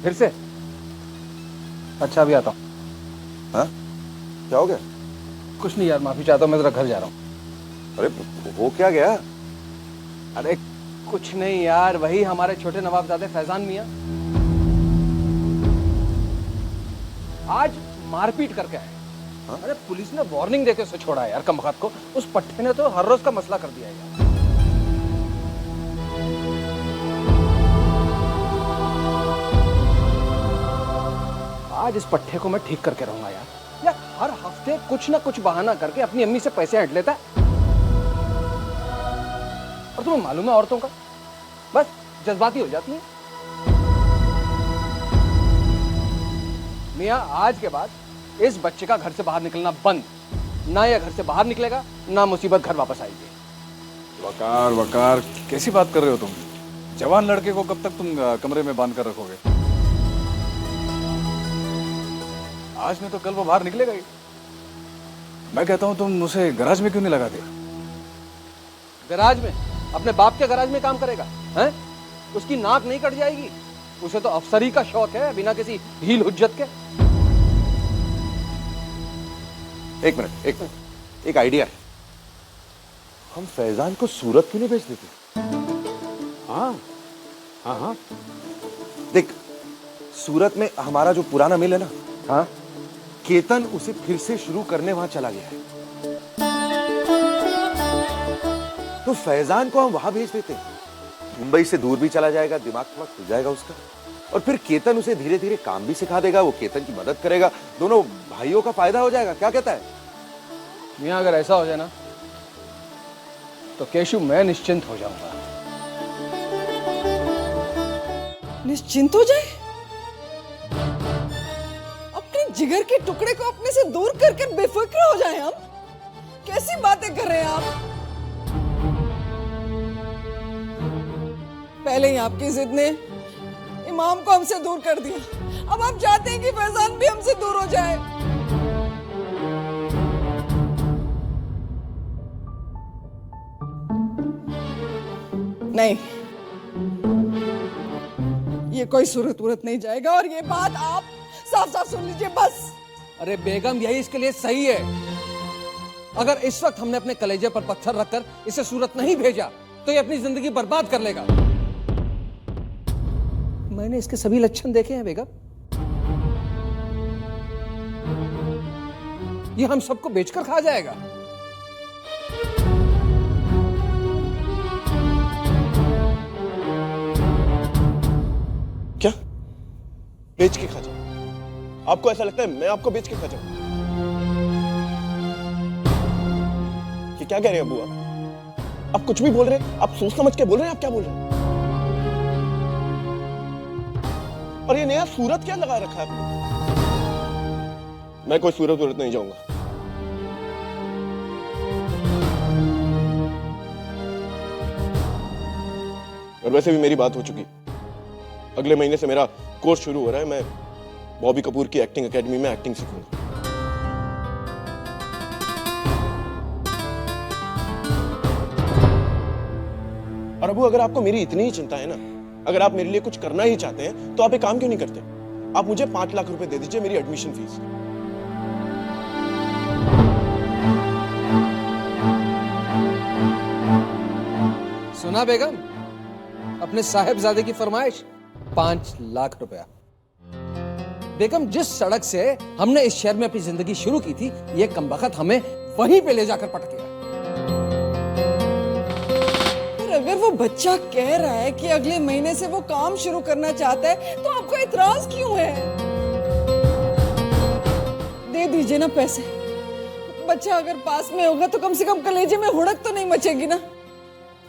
फिर से? अच्छा अभी आता हूँ। हाँ, क्या हो गया? कुछ नहीं यार, माफी चाहता हूँ, मैं जरा घर जा रहा हूँ। अरे हो क्या गया? अरे कुछ नहीं यार, वही हमारे छोटे नवाबजादे फैजान मियाँ आज मारपीट करके आए। हाँ? अरे पुलिस ने वार्निंग देके उसे छोड़ा है यार, कमबख्त को। उस पट्टे ने तो हर रोज का मसला कर दिया है यार। आज इस पट्टे को मैं ठीक करके रहूंगा यार। यार हर हफ्ते कुछ ना कुछ बहाना करके अपनी अम्मी से पैसे हट लेता है। और तुम्हें मालूम है औरतों का बस जज्बाती हो जाती है। मियाँ आज के बाद इस बच्चे का घर से बाहर निकलना बंद। ना ये घर से बाहर निकलेगा, ना मुसीबत घर वापस आएगी। वकार वकार कैसी बात कर रहे हो तुम? जवान लड़के को कब तक तुम कमरे में बांध कर रखोगे? आज नहीं तो कल वो बाहर निकलेगा ही। मैं कहता हूं तुम उसे गैराज में क्यों नहीं लगाते? गैराज में? अपने बाप के गैराज में काम करेगा हैं? उसकी नाक नहीं कट जाएगी? उसे तो अफसरी का शौक है बिना किसी ढील हुज्जत के। एक मिनट, एक आइडिया है। हम फैजान को सूरत क्यों नहीं भेज देते? हाँ हाँ हाँ, देख, सूरत में हमारा जो पुराना मिल है ना, हाँ केतन उसे फिर से शुरू करने वहां चला गया है। तो फैजान को हम वहां भेज देते हैं। मुंबई से दूर भी चला जाएगा, दिमाग थोड़ा खुल जाएगा उसका। और फिर केतन उसे धीरे धीरे काम भी सिखा देगा, वो केतन की मदद करेगा, दोनों भाइयों का फायदा हो जाएगा। क्या कहता है? मियाँ अगर ऐसा हो जाए ना तो केशु मैं निश्चिंत हो जाऊंगा। निश्चिंत हो जाए? अपने जिगर के टुकड़े को अपने से दूर करके बेफिक्र हो जाए हम? कैसी बातें कर रहे हैं आप? पहले ही आपकी जिद ने इमाम को हमसे दूर कर दिया, अब आप चाहते हैं कि फैजान भी हमसे दूर हो जाए। नहीं, ये कोई सूरत नहीं जाएगा। और ये बात आप साफ साफ सुन लीजिए बस। अरे बेगम, यही इसके लिए सही है। अगर इस वक्त हमने अपने कलेजे पर पत्थर रखकर इसे सूरत नहीं भेजा तो ये अपनी जिंदगी बर्बाद कर लेगा। मैंने इसके सभी लक्षण देखे हैं बेगम। ये हम सबको बेचकर खा जाएगा। क्या बेच के खा जाऊं? आपको ऐसा लगता है मैं आपको बेच के खा जाऊं? ये क्या कह रहे हैं अबू? आप कुछ भी बोल रहे हैं? आप सोच समझ के बोल रहे हैं? आप क्या बोल रहे हैं? और ये नया सूरत क्या लगा रखा है आपने? मैं कोई सूरत नहीं जाऊंगा। और वैसे भी मेरी बात हो चुकी। अगले महीने से मेरा कोर्स शुरू हो रहा है। मैं बॉबी कपूर की एक्टिंग एकेडमी में एक्टिंग सीखूंगा। और अबू, अगर आपको मेरी इतनी ही चिंता है ना, अगर आप मेरे लिए कुछ करना ही चाहते हैं, तो आप एक काम क्यों नहीं करते? आप मुझे 5 लाख रुपए दे दीजिए, मेरी एडमिशन फीस। सुना बेगम, अपने साहेबजादे की फरमाइश 5 लाख रुपया। बेगम, जिस सड़क से हमने इस शहर में अपनी जिंदगी शुरू की थी, ये कमबख्त हमें वहीं पे ले जाकर पटकेगा। पर अगर वो बच्चा कह रहा है कि अगले महीने से वो काम शुरू करना चाहता है, तो आपको इतराज क्यों है? दे दीजिए ना पैसे। बच्चा अगर पास में होगा तो कम से कम कलेजे में हुड़क तो नहीं मचेगी ना।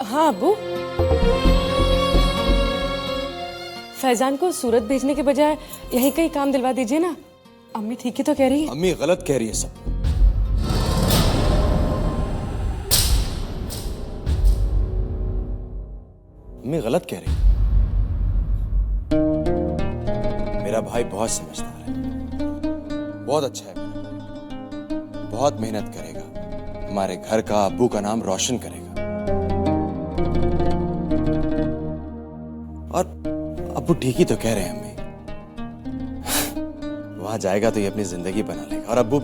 हाँ अब्बू, फैजान को सूरत भेजने के बजाय यहीं कहीं काम दिलवा दीजिए ना। अम्मी ठीक ही तो कह रही है। अम्मी गलत कह रही है सब। अम्मी गलत कह रही है। मेरा भाई बहुत समझदार है, बहुत अच्छा है, बहुत मेहनत करेगा, हमारे घर का, अब्बू का नाम रोशन करेगा। और अब्बू ठीक ही तो कह रहे हैं अम्मी, वहां जाएगा तो ये अपनी जिंदगी बना लेगा और अब्बू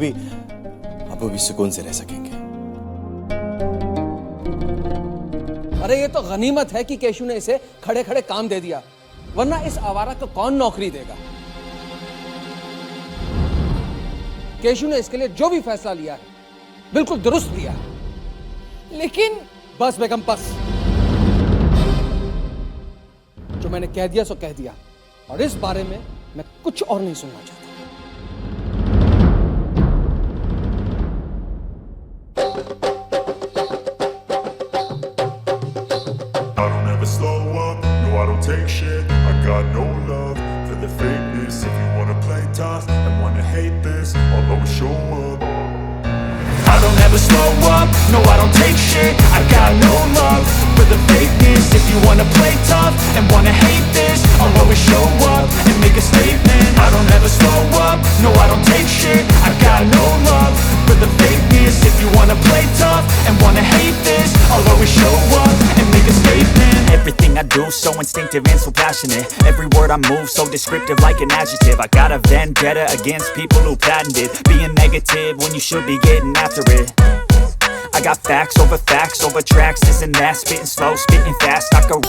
भी सुकून से रह सकेंगे। अरे ये तो गनीमत है कि केशु ने इसे खड़े खड़े काम दे दिया, वरना इस आवारा को कौन नौकरी देगा। केशु ने इसके लिए जो भी फैसला लिया है बिल्कुल दुरुस्त लिया है। लेकिन बस बेगम बस, जो मैंने कह दिया सो कह दिया, और इस बारे में मैं कुछ और नहीं सुनना चाहता। I don't ever slow up, no I don't take shit. I got no love for the fakeness. If you wanna play tough and wanna hate this, I'll always show up. I don't ever slow up, no I don't take shit. I got no love for the fakeness. If you wanna play tough and wanna hate this, I'll always show up and make a statement. I don't ever slow up, no I don't take shit. I got no love for the fakeness. If you wanna play tough and wanna hate this, I'll always show up and make a statement. Everything I do so instinctive and so passionate. Every word I move so descriptive like an adjective. I got a vendetta against people who patented being negative when you should be getting after it. I got facts over tracks, this and that. Spitting slow, spitting fast, I go.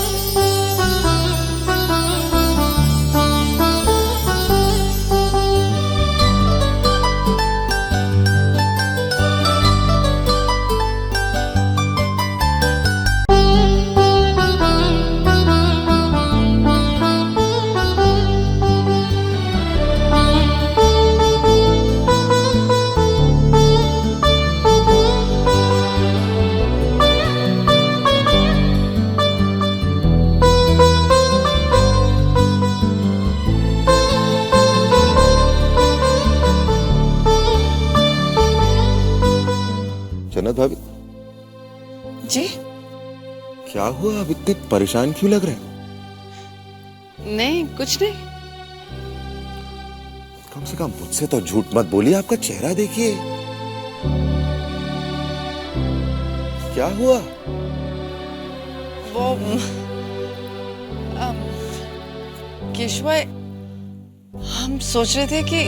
जन्नत भाभी जी क्या हुआ, अब इतने परेशान क्यों लग रहे हैं? नहीं, कुछ नहीं। कम से कम मुझसे तो झूठ मत बोलिए, आपका चेहरा देखिए। क्या हुआ? वो केशव भाई, हम सोच रहे थे कि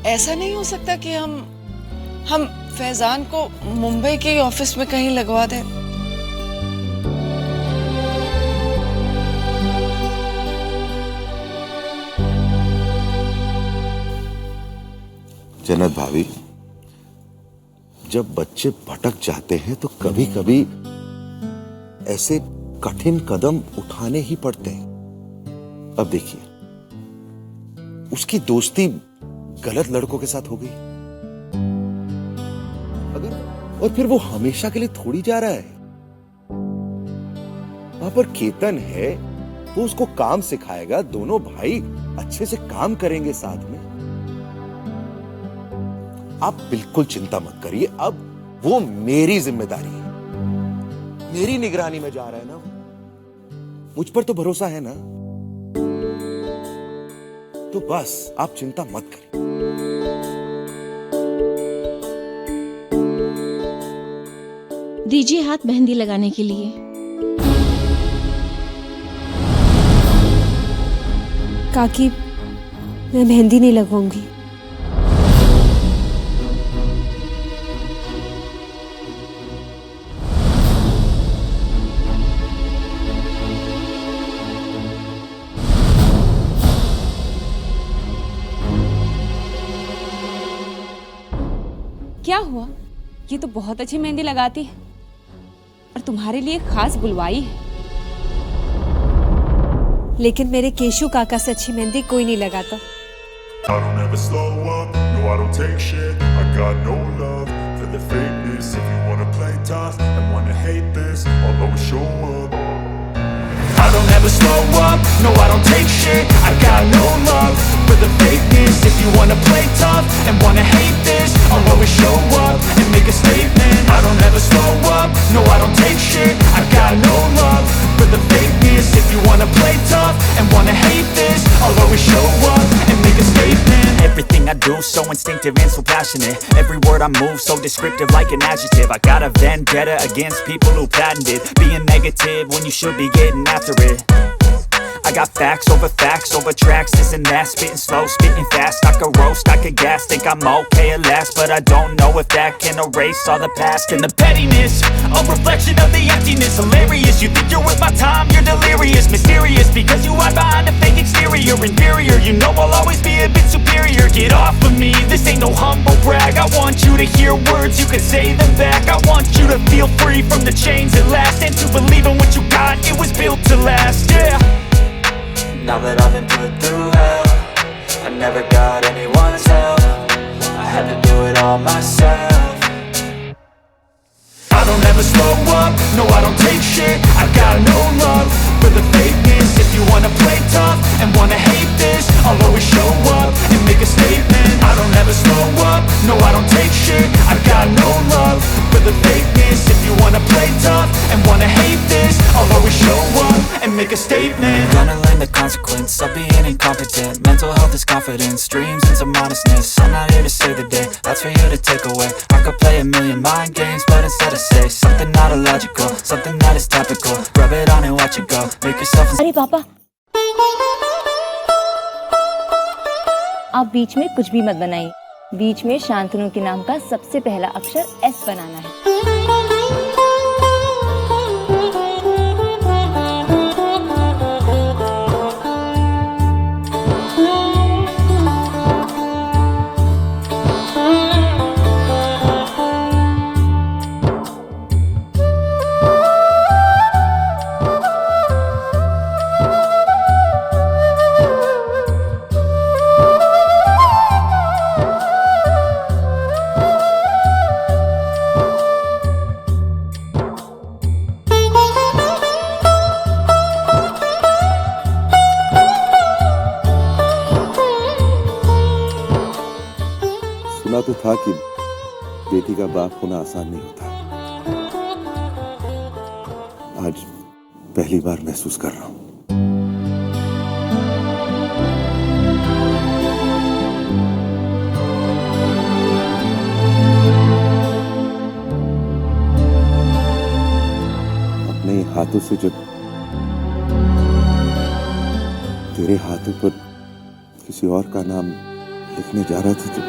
ऐसा नहीं हो सकता कि हम फैजान को मुंबई के ऑफिस में कहीं लगवा दें। जन्नत भाभी, जब बच्चे भटक जाते हैं तो कभी कभी ऐसे कठिन कदम उठाने ही पड़ते हैं। अब देखिए, उसकी दोस्ती गलत लड़कों के साथ हो गई, और फिर वो हमेशा के लिए थोड़ी जा रहा है। वहां पर केतन है, वो उसको काम सिखाएगा, दोनों भाई अच्छे से काम करेंगे साथ में। आप बिल्कुल चिंता मत करिए, अब वो मेरी जिम्मेदारी है, मेरी निगरानी में जा रहा है ना, मुझ पर तो भरोसा है ना, तो बस आप चिंता मत करिए। दीजिए हाथ मेहंदी लगाने के लिए। काकी, मैं मेहंदी नहीं लगवाऊंगी। क्या हुआ? ये तो बहुत अच्छी मेहंदी लगाती है और तुम्हारे लिए खास बुलवाई है। लेकिन मेरे केशु काका से अच्छी मेहंदी कोई नहीं लगाता। I don't ever slow up, no I don't take shit. I got no love for the fakeness. If you wanna play tough and wanna hate this, I'll always show up. I don't ever slow up, no I don't take shit. I got no love for the fakeness. If you wanna play tough and wanna hate this, I'll always show up and make a statement. I don't ever slow up, no I don't take shit. I got no love for the fakeness. If you wanna play tough and wanna hate this, I'll always show up and make a statement. Everything I do so instinctive and so passionate. Every word I move so descriptive like an adjective. I got a vendetta against people who patented being negative when you should be getting after it. I got facts over tracks, isn't that spitting slow, spitting fast, I could roast, I could gas, think I'm okay at last, but I don't know if that can erase all the past and the pettiness, a reflection of the emptiness, hilarious, you think you're worth my time, you're delirious, mysterious, because you hide behind a fake exterior, inferior, you know I'll always be a bit superior, get off of me, this ain't no humble brag, I want you to hear words, you can say them back, I want you to feel free from the chains at last, and to believe in what you got, it was built to last, yeah. Now that I've been put through hell, I never got anyone's help, I had to do it all myself. I don't ever slow up, no I don't take shit, I got no love for the fakeness. If you wanna play tough and wanna hate this, I'll always show up and make a statement. I don't ever slow up, no I don't take shit, I got no love for the fakeness. If you wanna play tough and wanna hate this, I'll always show up and make a statement. Gonna learn the consequence of being incompetent. Mental health is confidence, dreams and some honestness. I'm not here to save the day, that's for you to take away. I could play a million mind games, but instead I say something not illogical, something that is topical. Rub it on and watch it go, make yourself. अरे पापा, आप बीच में कुछ भी मत बनाइए। बीच में शांतनु के नाम का सबसे पहला अक्षर एस बनाना है। सुना तो था कि बेटी का बाप होना आसान नहीं होता। आज पहली बार महसूस कर रहा हूं। अपने हाथों से जब तेरे हाथों पर किसी और का नाम लिखने जा रहा था तो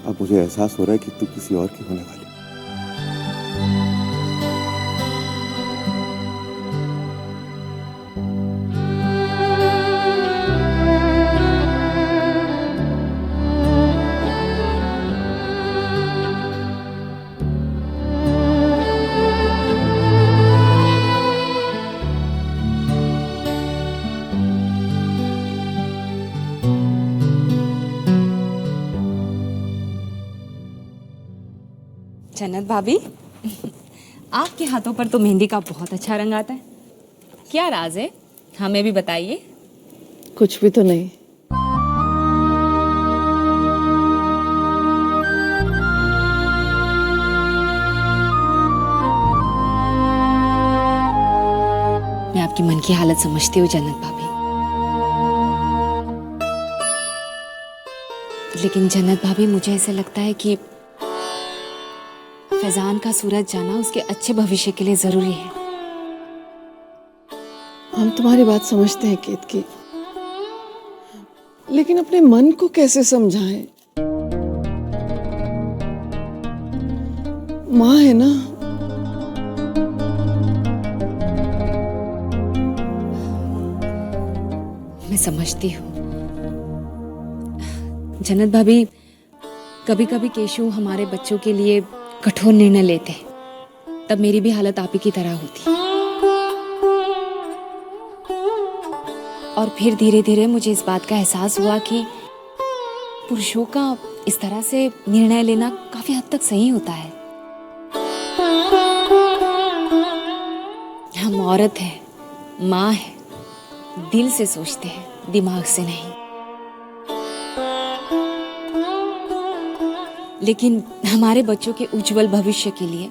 अब मुझे एहसास हो रहा है कि तू किसी और की होने वाली। जन्नत भाभी, आपके हाथों पर तो मेहंदी का बहुत अच्छा रंग आता है। क्या राज है, हमें भी बताइए। कुछ भी तो नहीं। मैं आपकी मन की हालत समझती हूँ जन्नत भाभी, लेकिन जन्नत भाभी मुझे ऐसा लगता है कि फैजान का सूरज जाना उसके अच्छे भविष्य के लिए जरूरी है। हम तुम्हारी बात समझते हैं केतकी, लेकिन अपने मन को कैसे समझाएं? माँ है ना। मैं समझती हूँ जन्नत भाभी, कभी कभी केशु हमारे बच्चों के लिए कठोर निर्णय लेते हैं, तब मेरी भी हालत आप ही की तरह होती। और फिर धीरे धीरे मुझे इस बात का एहसास हुआ कि पुरुषों का इस तरह से निर्णय लेना काफी हद तक सही होता है। हम औरत हैं, माँ है, दिल से सोचते हैं, दिमाग से नहीं। लेकिन हमारे बच्चों के उज्जवल भविष्य के लिए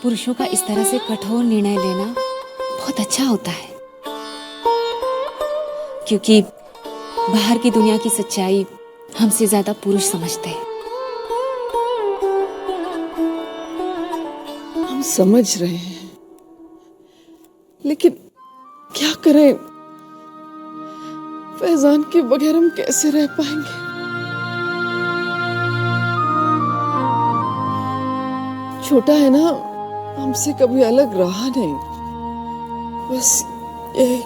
पुरुषों का इस तरह से कठोर निर्णय लेना बहुत अच्छा होता है, क्योंकि बाहर की दुनिया की सच्चाई हमसे ज्यादा पुरुष समझते हैं। समझ रहे हैं, लेकिन क्या करें, फैजान के बगैर हम कैसे रह पाएंगे। छोटा है ना, हमसे कभी अलग रहा नहीं, बस यही।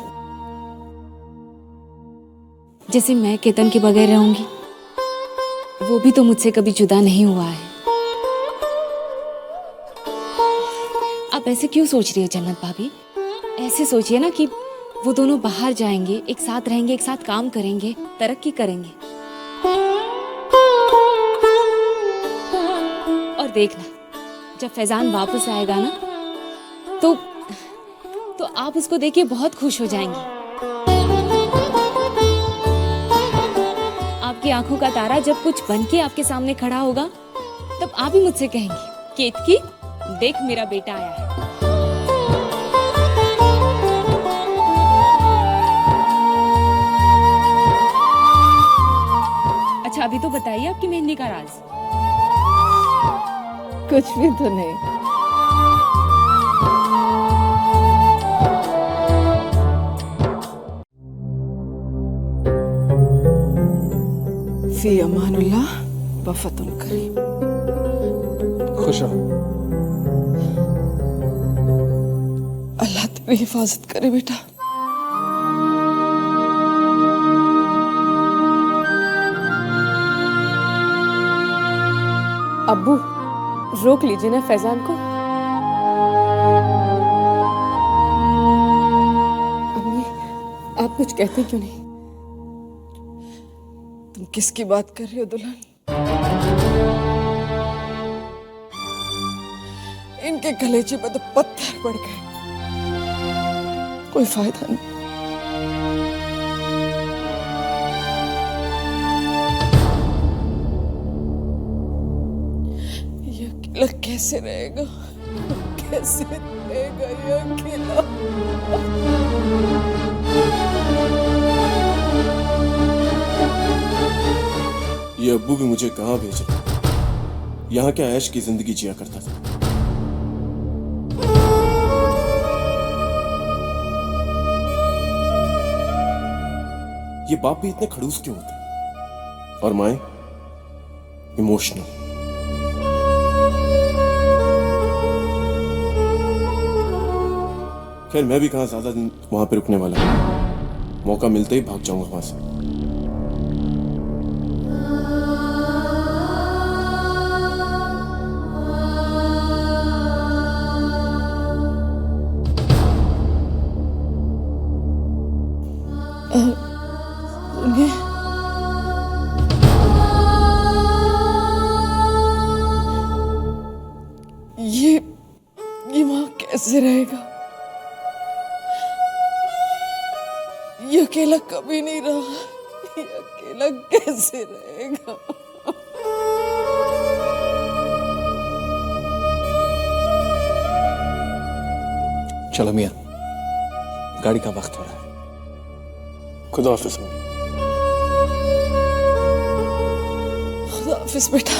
जैसे मैं केतन के बगैर रहूंगी, वो भी तो मुझसे कभी जुदा नहीं हुआ है। आप ऐसे क्यों सोच रही हो जन्नत भाभी? ऐसे सोचिए ना कि वो दोनों बाहर जाएंगे, एक साथ रहेंगे, एक साथ काम करेंगे, तरक्की करेंगे। और देखना, जब फैजान वापस आएगा ना, तो आप उसको देखिए बहुत खुश हो जाएंगी। आपकी आंखों का तारा जब कुछ बन के आपके सामने खड़ा होगा, तब आप ही मुझसे कहेंगी, केतकी देख मेरा बेटा आया है। अच्छा, अभी तो बताइए आपकी मेहंदी का राज। कुछ भी तो नहीं। फी अमानुल्लाह वफ़तुन करीम। खुश रहो। अल्लाह तेरी हिफाजत करे बेटा। अब्बू, रोक लीजिए ना फैजान को। अम्मी, आप कुछ कहते क्यों नहीं? तुम किसकी बात कर रही हो दुल्हन? इनके कलेजे पे तो पत्थर पड़ गए, कोई फायदा नहीं। ये अकेला कैसे रहेगा? कैसे रहेगा ये अकेला? ये अब्बू भी मुझे कहाँ भेज रहे? यहाँ क्या ऐश की जिंदगी जिया करता था। ये बाप भी इतने खड़ूस क्यों होते? और माए इमोशनल। खैर, मैं भी कहाँ ज्यादा दिन वहां पे रुकने वाला हूं। मौका मिलते ही भाग जाऊंगा वहां से। ये वहां कैसे रहेगा? ये अकेला कभी नहीं रहा, ये अकेला कैसे रहेगा? चलो मियां, गाड़ी का वक्त हो रहा है। खुदा हाफिज। खुदा हाफिज बेटा।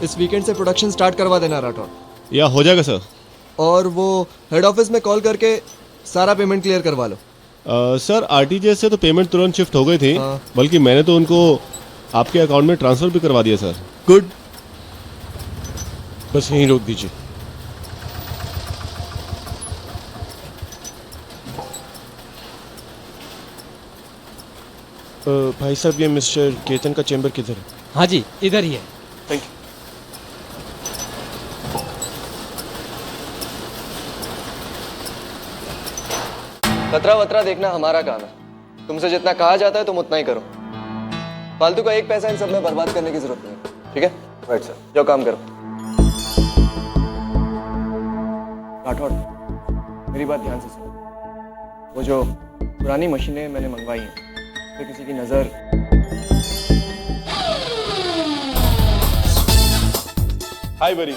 इस वीकेंड से प्रोडक्शन स्टार्ट करवा देना राठौर। या हो जाएगा सर। और वो हेड ऑफिस में कॉल करके सारा पेमेंट क्लियर करवा लो। सर आरटीजीएस से तो पेमेंट तुरंत शिफ्ट हो गई थी। बल्कि मैंने तो उनको आपके अकाउंट में ट्रांसफर भी करवा दिया सर। गुड, बस यहीं रोक दीजिए। भाई साहब, ये मिस्टर केतन का चेंबर किधर है? हाँ जी, इधर ही है। Thank you. खतरा वतरा देखना हमारा काम है। तुमसे जितना कहा जाता है तुम उतना ही करो। फालतू का एक पैसा इन सब में बर्बाद करने की जरूरत नहीं, ठीक है? राइट सर, जाओ काम करो। राठौड़, मेरी बात ध्यान से सुनो। वो जो पुरानी मशीनें मैंने मंगवाई हैं तो किसी की नज़र हाय बरी।